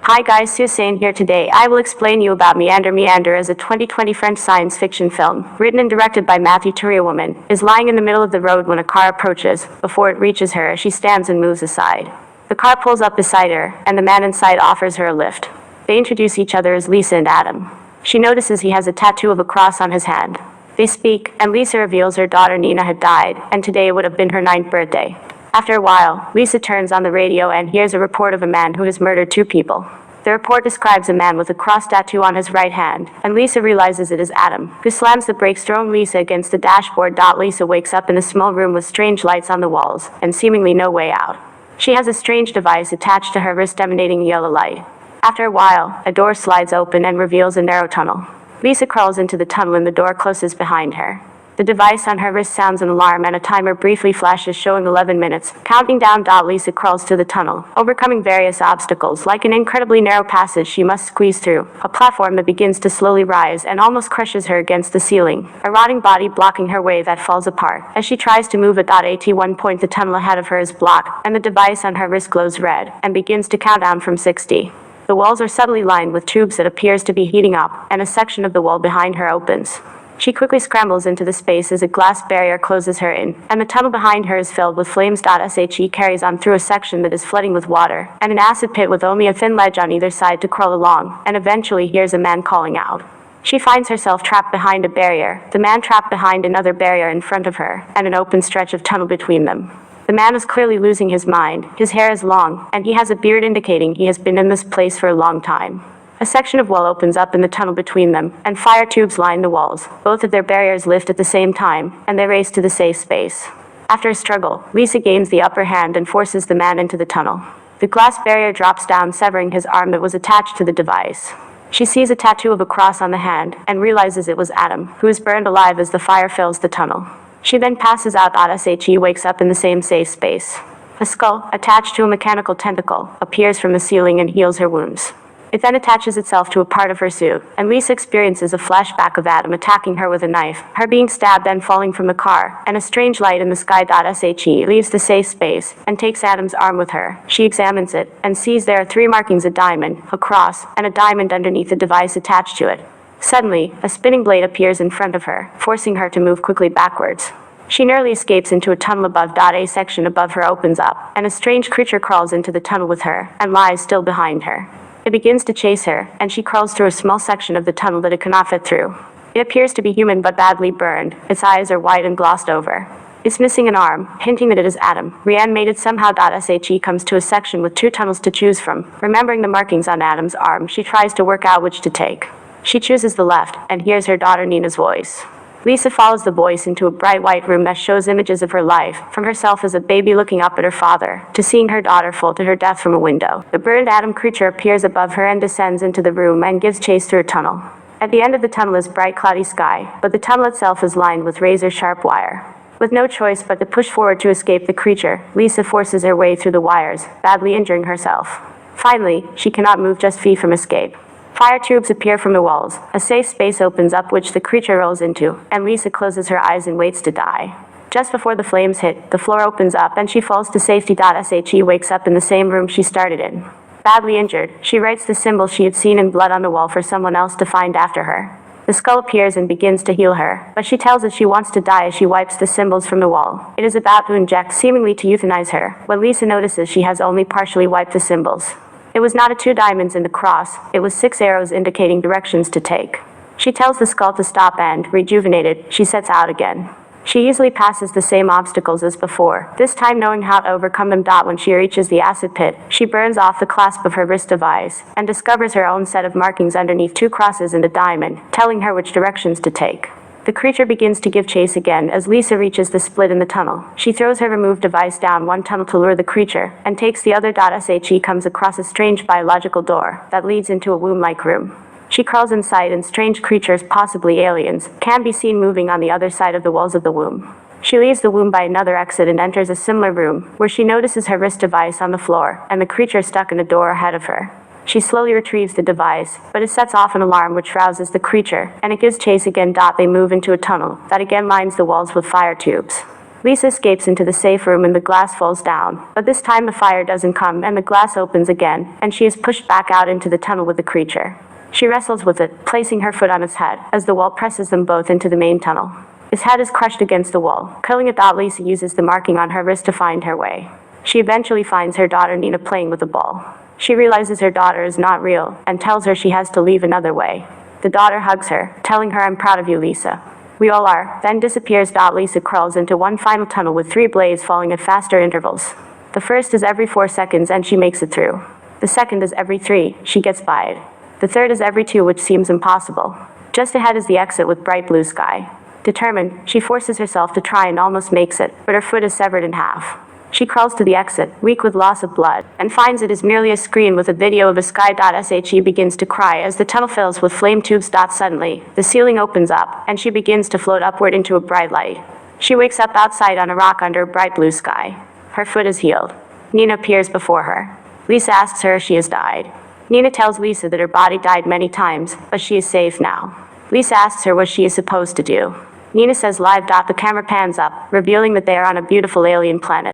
Hi guys, Suzanne here today. I will explain you about Meander. Meander is a 2020 French science fiction film, written and directed by Matthew Turier. A woman is lying in the middle of the road when a car approaches. Before it reaches her, she stands and moves aside. The car pulls up beside her, and the man inside offers her a lift. They introduce each other as Lisa and Adam. She notices he has a tattoo of a cross on his hand. They speak, and Lisa reveals her daughter Nina had died, and today would have been her 9th birthday. After a while, Lisa turns on the radio and hears a report of a man who has murdered 2 people. The report describes a man with a cross tattoo on his right hand, and Lisa realizes it is Adam, who slams the brakes, throwing Lisa against the dashboard. Lisa wakes up in a small room with strange lights on the walls, and seemingly no way out. She has a strange device attached to her wrist emanating yellow light. After a while, a door slides open and reveals a narrow tunnel. Lisa crawls into the tunnel and the door closes behind her. The device on her wrist sounds an alarm and a timer briefly flashes showing 11 minutes, counting down. Lisa crawls to the tunnel, overcoming various obstacles like an incredibly narrow passage she must squeeze through, a platform that begins to slowly rise and almost crushes her against the ceiling, a rotting body blocking her way that falls apart. As she tries to move at one point, the tunnel ahead of her is blocked, and the device on her wrist glows red and begins to count down from 60. The walls are subtly lined with tubes that appears to be heating up, and a section of the wall behind her opens. She quickly scrambles into the space as a glass barrier closes her in, and the tunnel behind her is filled with flames. She carries on through a section that is flooding with water, and an acid pit with only a thin ledge on either side to crawl along, and eventually hears a man calling out. She finds herself trapped behind a barrier, the man trapped behind another barrier in front of her, and an open stretch of tunnel between them. The man is clearly losing his mind. His hair is long, and he has a beard indicating he has been in this place for a long time. A section of wall opens up in the tunnel between them, and fire tubes line the walls. Both of their barriers lift at the same time, and they race to the safe space. After a struggle, Lisa gains the upper hand and forces the man into the tunnel. The glass barrier drops down, severing his arm that was attached to the device. She sees a tattoo of a cross on the hand, and realizes it was Adam, who is burned alive as the fire fills the tunnel. She then passes out. She wakes up in the same safe space. A skull, attached to a mechanical tentacle, appears from the ceiling and heals her wounds. It then attaches itself to a part of her suit, and Lisa experiences a flashback of Adam attacking her with a knife, her being stabbed and falling from the car, and a strange light in the sky. She leaves the safe space, and takes Adam's arm with her. She examines it, and sees there are 3 markings: a diamond, a cross, and a diamond underneath the device attached to it. Suddenly, a spinning blade appears in front of her, forcing her to move quickly backwards. She narrowly escapes into a tunnel above. A section above her opens up, and a strange creature crawls into the tunnel with her, and lies still behind her. It begins to chase her, and she crawls through a small section of the tunnel that it cannot fit through. It appears to be human but badly burned. Its eyes are white and glossed over. It's missing an arm, hinting that it is Adam, reanimated somehow. She comes to a section with 2 tunnels to choose from. Remembering the markings on Adam's arm, she tries to work out which to take. She chooses the left, and hears her daughter Nina's voice. Lisa follows the voice into a bright white room that shows images of her life, from herself as a baby looking up at her father, to seeing her daughter fall to her death from a window. The burned Adam creature appears above her and descends into the room and gives chase through a tunnel. At the end of the tunnel is bright cloudy sky, but the tunnel itself is lined with razor-sharp wire. With no choice but to push forward to escape the creature, Lisa forces her way through the wires, badly injuring herself. Finally, she cannot move just feet from escape. Fire tubes appear from the walls. A safe space opens up which the creature rolls into, and Lisa closes her eyes and waits to die. Just before the flames hit, the floor opens up and she falls to safety. She wakes up in the same room she started in. Badly injured, she writes the symbol she had seen in blood on the wall for someone else to find after her. The skull appears and begins to heal her, but she tells it she wants to die as she wipes the symbols from the wall. It is about to inject, seemingly to euthanize her, when Lisa notices she has only partially wiped the symbols. It was not 2 diamonds in the cross, it was 6 arrows indicating directions to take. She tells the skull to stop and, rejuvenated, she sets out again. She easily passes the same obstacles as before, this time knowing how to overcome them. When she reaches the acid pit, she burns off the clasp of her wrist device, and discovers her own set of markings underneath 2 crosses and a diamond, telling her which directions to take. The creature begins to give chase again as Lisa reaches the split in the tunnel. She throws her removed device down one tunnel to lure the creature, and takes the other. She comes across a strange biological door that leads into a womb-like room. She crawls inside and strange creatures, possibly aliens, can be seen moving on the other side of the walls of the womb. She leaves the womb by another exit and enters a similar room, where she notices her wrist device on the floor, and the creature stuck in a door ahead of her. She slowly retrieves the device, but it sets off an alarm which rouses the creature, and it gives chase again. They move into a tunnel that again lines the walls with fire tubes. Lisa escapes into the safe room and the glass falls down, but this time the fire doesn't come and the glass opens again, and she is pushed back out into the tunnel with the creature. She wrestles with it, placing her foot on its head, as the wall presses them both into the main tunnel. His head is crushed against the wall, killing it. Lisa uses the marking on her wrist to find her way. She eventually finds her daughter Nina playing with a ball. She realizes her daughter is not real, and tells her she has to leave another way. The daughter hugs her, telling her, "I'm proud of you, Lisa." "We all are," then disappears. Lisa crawls into one final tunnel with 3 blades falling at faster intervals. The first is every 4 seconds and she makes it through. The second is every 3, she gets by it. The third is every 2, which seems impossible. Just ahead is the exit with bright blue sky. Determined, she forces herself to try and almost makes it, but her foot is severed in half. She crawls to the exit, weak with loss of blood, and finds it is merely a screen with a video of a sky. She begins to cry as the tunnel fills with flame tubes. Suddenly, the ceiling opens up, and she begins to float upward into a bright light. She wakes up outside on a rock under a bright blue sky. Her foot is healed. Nina appears before her. Lisa asks her if she has died. Nina tells Lisa that her body died many times, but she is safe now. Lisa asks her what she is supposed to do. Nina says live. The camera pans up, revealing that they are on a beautiful alien planet.